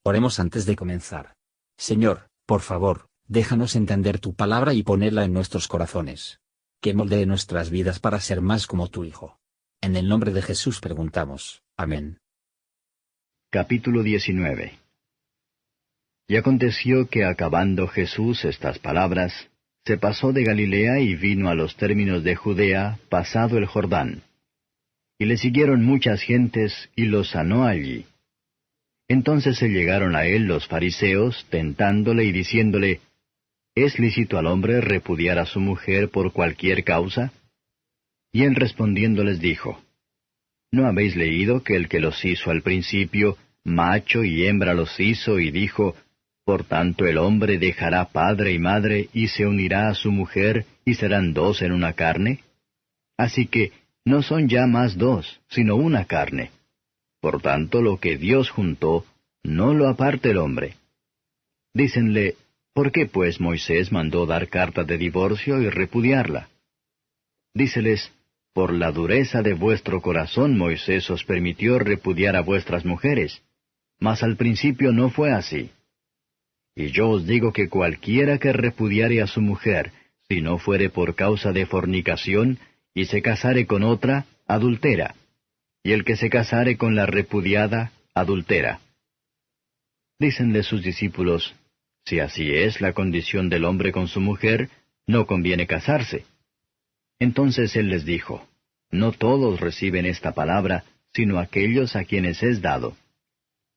Oremos antes de comenzar. Señor, por favor, déjanos entender tu palabra y ponerla en nuestros corazones. Que moldee nuestras vidas para ser más como tu Hijo. En el nombre de Jesús preguntamos. Amén. Capítulo 19. Y aconteció que acabando Jesús estas palabras, se pasó de Galilea y vino a los términos de Judea, pasado el Jordán. Y le siguieron muchas gentes, y los sanó allí. Entonces se llegaron a él los fariseos, tentándole y diciéndole, ¿es lícito al hombre repudiar a su mujer por cualquier causa? Y él respondiendo les dijo, ¿no habéis leído que el que los hizo al principio, macho y hembra los hizo, y dijo, por tanto el hombre dejará padre y madre, y se unirá a su mujer, y serán dos en una carne? Así que no son ya más dos, sino una carne. Por tanto, lo que Dios juntó, no lo aparte el hombre. Dícenle, ¿por qué pues Moisés mandó dar carta de divorcio y repudiarla? Díceles, por la dureza de vuestro corazón Moisés os permitió repudiar a vuestras mujeres, mas al principio no fue así. Y yo os digo que cualquiera que repudiare a su mujer, si no fuere por causa de fornicación, y se casare con otra, adultera. Y el que se casare con la repudiada, adultera. Dícenle sus discípulos, si así es la condición del hombre con su mujer, no conviene casarse. Entonces él les dijo, no todos reciben esta palabra, sino aquellos a quienes es dado.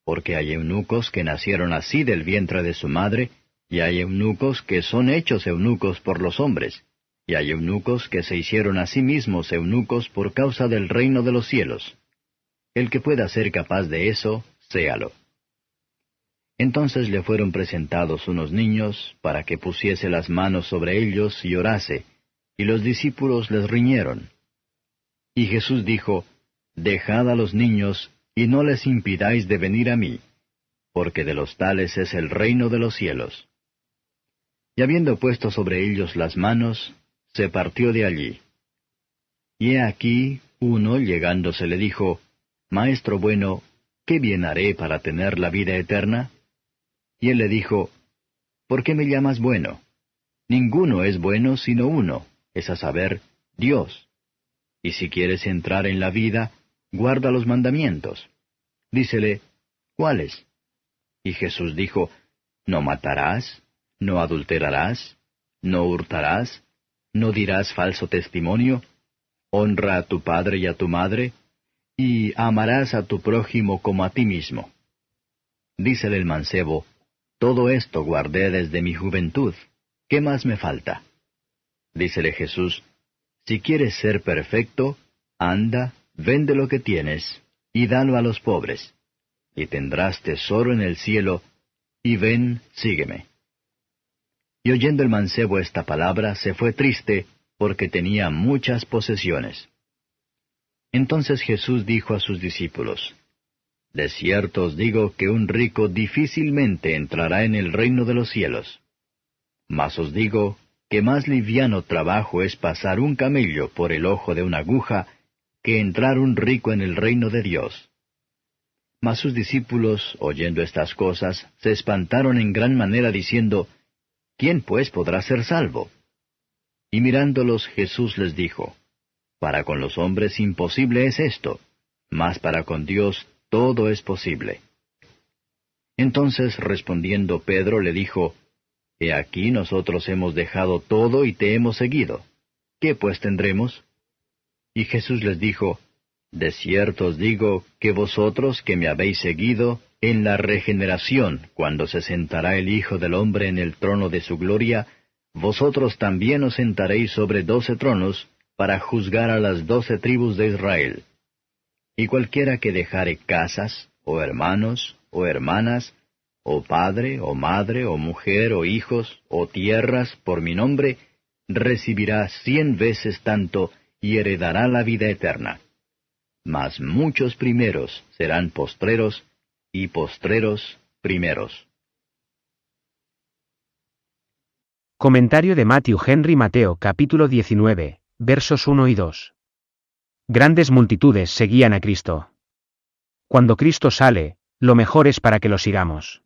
Porque hay eunucos que nacieron así del vientre de su madre, y hay eunucos que son hechos eunucos por los hombres, y hay eunucos que se hicieron a sí mismos eunucos por causa del reino de los cielos. El que pueda ser capaz de eso, séalo. Entonces le fueron presentados unos niños, para que pusiese las manos sobre ellos y orase, y los discípulos les riñeron. Y Jesús dijo, Dejad a los niños, y no les impidáis de venir a mí, porque de los tales es el reino de los cielos. Y habiendo puesto sobre ellos las manos, se partió de allí. Y he aquí, uno llegándose le dijo, Maestro bueno, ¿qué bien haré para tener la vida eterna? Y él le dijo, ¿por qué me llamas bueno? Ninguno es bueno sino uno, es a saber, Dios. Y si quieres entrar en la vida, guarda los mandamientos. Dícele, ¿cuáles? Y Jesús dijo, No matarás, no adulterarás, no hurtarás, no dirás falso testimonio, honra a tu padre y a tu madre, y amarás a tu prójimo como a ti mismo. Dícele el mancebo, Todo esto guardé desde mi juventud, ¿qué más me falta? Dícele Jesús, Si quieres ser perfecto, anda, vende lo que tienes, y dalo a los pobres, y tendrás tesoro en el cielo, y ven, sígueme. Y oyendo el mancebo esta palabra, se fue triste, porque tenía muchas posesiones. Entonces Jesús dijo a sus discípulos, De cierto os digo que un rico difícilmente entrará en el reino de los cielos. Mas os digo que más liviano trabajo es pasar un camello por el ojo de una aguja, que entrar un rico en el reino de Dios. Mas sus discípulos, oyendo estas cosas, se espantaron en gran manera, diciendo, ¿Quién pues podrá ser salvo? Y mirándolos Jesús les dijo, Para con los hombres imposible es esto, mas para con Dios todo es posible. Entonces respondiendo Pedro le dijo, He aquí nosotros hemos dejado todo y te hemos seguido. ¿Qué pues tendremos? Y Jesús les dijo, De cierto os digo que vosotros que me habéis seguido, en la regeneración, cuando se sentará el Hijo del Hombre en el trono de su gloria, vosotros también os sentaréis sobre 12 tronos, para juzgar a las 12 tribus de Israel. Y cualquiera que dejare casas, o hermanos, o hermanas, o padre, o madre, o mujer, o hijos, o tierras, por mi nombre, recibirá 100 veces tanto, y heredará la vida eterna. Mas muchos primeros serán postreros, y postreros primeros. Comentario de Matthew Henry Mateo capítulo 19, versos 1 y 2. Grandes multitudes seguían a Cristo. Cuando Cristo sale, lo mejor es para que lo sigamos.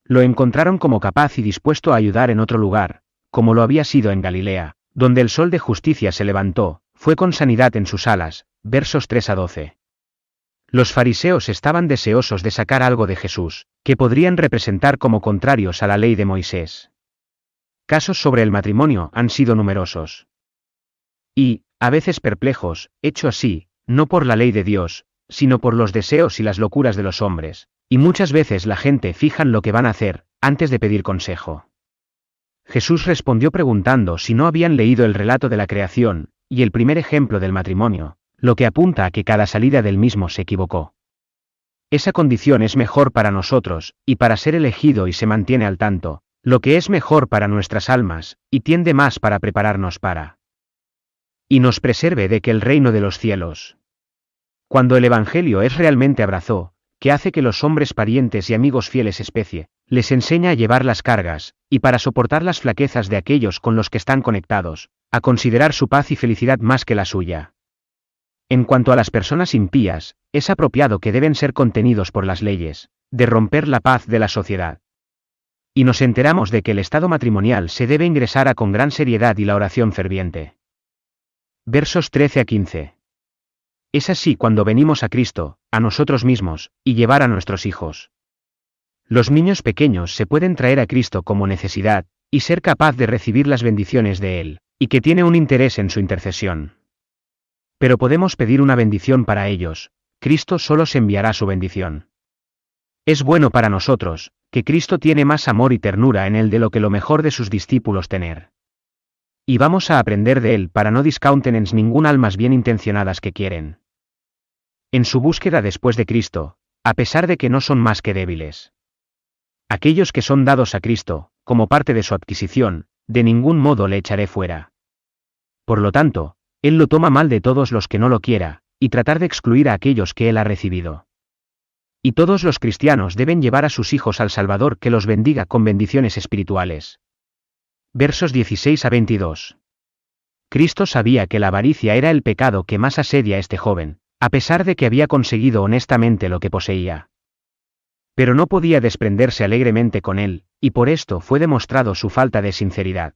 Lo encontraron como capaz y dispuesto a ayudar en otro lugar, como lo había sido en Galilea, donde el sol de justicia se levantó, fue con sanidad en sus alas, versos 3 a 12. Los fariseos estaban deseosos de sacar algo de Jesús, que podrían representar como contrarios a la ley de Moisés. Casos sobre el matrimonio han sido numerosos. Y, a veces perplejos, hecho así, no por la ley de Dios, sino por los deseos y las locuras de los hombres, y muchas veces la gente fijan lo que van a hacer, antes de pedir consejo. Jesús respondió preguntando si no habían leído el relato de la creación, y el primer ejemplo del matrimonio, lo que apunta a que cada salida del mismo se equivocó. Esa condición es mejor para nosotros, y para ser elegido y se mantiene al tanto, lo que es mejor para nuestras almas, y tiende más para prepararnos para. Y nos preserve de que el reino de los cielos. Cuando el Evangelio es realmente abrazó, que hace que los hombres parientes y amigos fieles especie, les enseña a llevar las cargas, y para soportar las flaquezas de aquellos con los que están conectados, a considerar su paz y felicidad más que la suya. En cuanto a las personas impías, es apropiado que deben ser contenidos por las leyes, de romper la paz de la sociedad. Y nos enteramos de que el estado matrimonial se debe ingresar a con gran seriedad y la oración ferviente. Versos 13 a 15. Es así cuando venimos a Cristo, a nosotros mismos, y llevar a nuestros hijos. Los niños pequeños se pueden traer a Cristo como necesidad, y ser capaz de recibir las bendiciones de Él, y que tiene un interés en su intercesión. Pero podemos pedir una bendición para ellos, Cristo solo se enviará su bendición. Es bueno para nosotros, que Cristo tiene más amor y ternura en Él de lo que lo mejor de sus discípulos tener. Y vamos a aprender de Él para no discountenance ningún almas bien intencionadas que quieren. En su búsqueda después de Cristo, a pesar de que no son más que débiles. Aquellos que son dados a Cristo, como parte de su adquisición, de ningún modo le echaré fuera. Por lo tanto, Él lo toma mal de todos los que no lo quiera, y tratar de excluir a aquellos que Él ha recibido. Y todos los cristianos deben llevar a sus hijos al Salvador que los bendiga con bendiciones espirituales. Versos 16 a 22. Cristo sabía que la avaricia era el pecado que más asedia a este joven, a pesar de que había conseguido honestamente lo que poseía. Pero no podía desprenderse alegremente con él, y por esto fue demostrado su falta de sinceridad.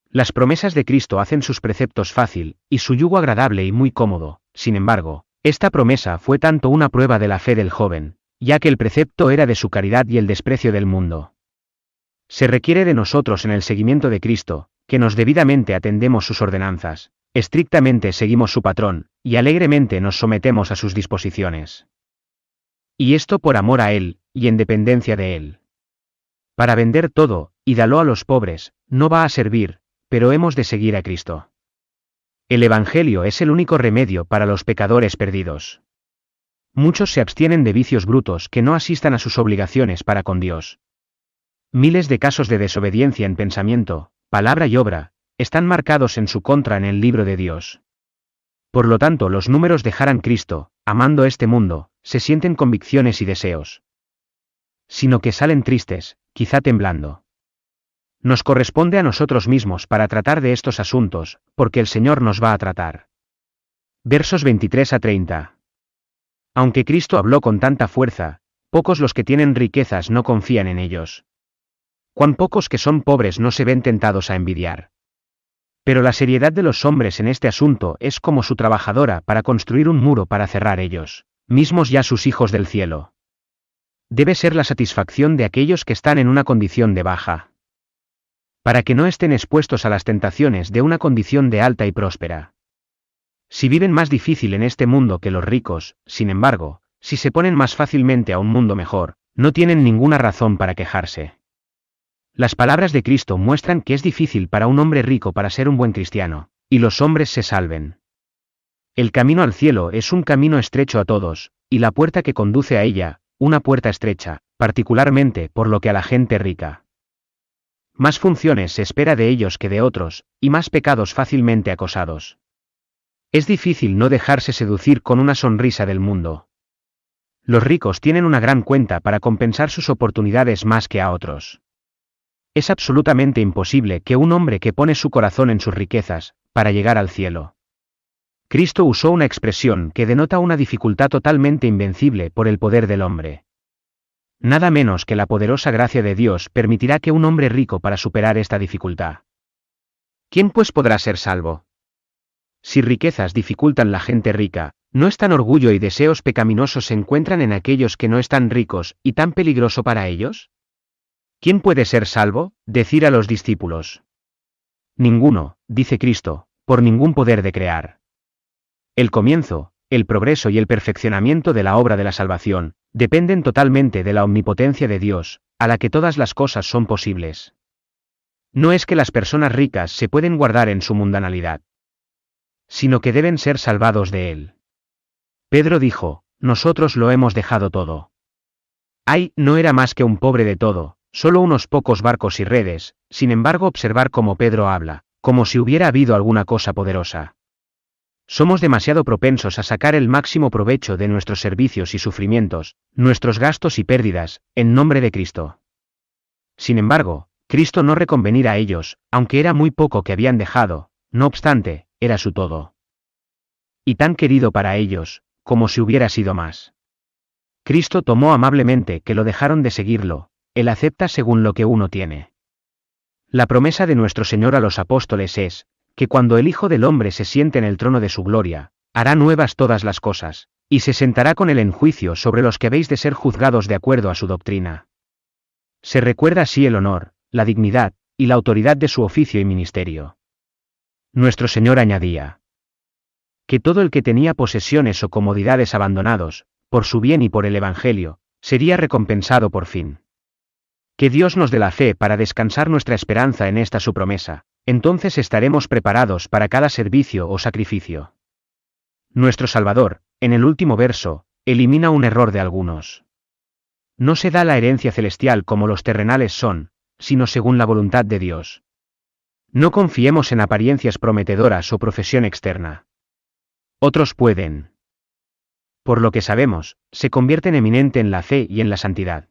Las promesas de Cristo hacen sus preceptos fácil, y su yugo agradable y muy cómodo. Sin embargo, esta promesa fue tanto una prueba de la fe del joven, ya que el precepto era de su caridad y el desprecio del mundo. Se requiere de nosotros en el seguimiento de Cristo, que nos debidamente atendemos sus ordenanzas, estrictamente seguimos su patrón, y alegremente nos sometemos a sus disposiciones. Y esto por amor a Él, y en dependencia de Él. Para vender todo, y dalo a los pobres, no va a servir, pero hemos de seguir a Cristo. El Evangelio es el único remedio para los pecadores perdidos. Muchos se abstienen de vicios brutos que no asistan a sus obligaciones para con Dios. Miles de casos de desobediencia en pensamiento, palabra y obra, están marcados en su contra en el libro de Dios. Por lo tanto, los números dejarán Cristo, amando este mundo, se sienten convicciones y deseos. Sino que salen tristes, quizá temblando. Nos corresponde a nosotros mismos para tratar de estos asuntos, porque el Señor nos va a tratar. Versos 23 a 30. Aunque Cristo habló con tanta fuerza, pocos los que tienen riquezas no confían en ellos. Cuán pocos que son pobres no se ven tentados a envidiar. Pero la seriedad de los hombres en este asunto es como su trabajadora para construir un muro para cerrar ellos, mismos ya sus hijos del cielo. Debe ser la satisfacción de aquellos que están en una condición de baja. Para que no estén expuestos a las tentaciones de una condición de alta y próspera. Si viven más difícil en este mundo que los ricos, sin embargo, si se ponen más fácilmente a un mundo mejor, no tienen ninguna razón para quejarse. Las palabras de Cristo muestran que es difícil para un hombre rico para ser un buen cristiano, y los hombres se salven. El camino al cielo es un camino estrecho a todos, y la puerta que conduce a ella, una puerta estrecha, particularmente por lo que a la gente rica. Más funciones se espera de ellos que de otros, y más pecados fácilmente acosados. Es difícil no dejarse seducir con una sonrisa del mundo. Los ricos tienen una gran cuenta para compensar sus oportunidades más que a otros. Es absolutamente imposible que un hombre que pone su corazón en sus riquezas, para llegar al cielo. Cristo usó una expresión que denota una dificultad totalmente invencible por el poder del hombre. Nada menos que la poderosa gracia de Dios permitirá que un hombre rico para superar esta dificultad. ¿Quién pues podrá ser salvo? Si riquezas dificultan la gente rica, ¿no es tan orgullo y deseos pecaminosos se encuentran en aquellos que no están ricos, y tan peligroso para ellos? ¿Quién puede ser salvo? Decir a los discípulos. Ninguno, dice Cristo, por ningún poder de crear. El comienzo, el progreso y el perfeccionamiento de la obra de la salvación, dependen totalmente de la omnipotencia de Dios, a la que todas las cosas son posibles. No es que las personas ricas se pueden guardar en su mundanalidad, sino que deben ser salvados de él. Pedro dijo, nosotros lo hemos dejado todo. Ay, no era más que un pobre de todo, solo unos pocos barcos y redes, sin embargo observar cómo Pedro habla, como si hubiera habido alguna cosa poderosa. Somos demasiado propensos a sacar el máximo provecho de nuestros servicios y sufrimientos, nuestros gastos y pérdidas, en nombre de Cristo. Sin embargo, Cristo no reconvenir a ellos, aunque era muy poco que habían dejado, no obstante, era su todo. Y tan querido para ellos, como si hubiera sido más. Cristo tomó amablemente que lo dejaron de seguirlo, Él acepta según lo que uno tiene. La promesa de nuestro Señor a los apóstoles es, que cuando el Hijo del Hombre se siente en el trono de su gloria, hará nuevas todas las cosas, y se sentará con él en juicio sobre los que habéis de ser juzgados de acuerdo a su doctrina. Se recuerda así el honor, la dignidad, y la autoridad de su oficio y ministerio. Nuestro Señor añadía que todo el que tenía posesiones o comodidades abandonados, por su bien y por el Evangelio, sería recompensado por fin. Que Dios nos dé la fe para descansar nuestra esperanza en esta su promesa, entonces estaremos preparados para cada servicio o sacrificio. Nuestro Salvador, en el último verso, elimina un error de algunos. No se da la herencia celestial como los terrenales son, sino según la voluntad de Dios. No confiemos en apariencias prometedoras o profesión externa. Otros pueden, por lo que sabemos, se convierten eminente en la fe y en la santidad.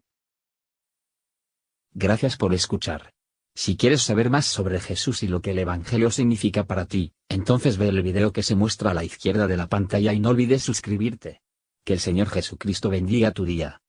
Gracias por escuchar. Si quieres saber más sobre Jesús y lo que el Evangelio significa para ti, entonces ve el video que se muestra a la izquierda de la pantalla y no olvides suscribirte. Que el Señor Jesucristo bendiga tu día.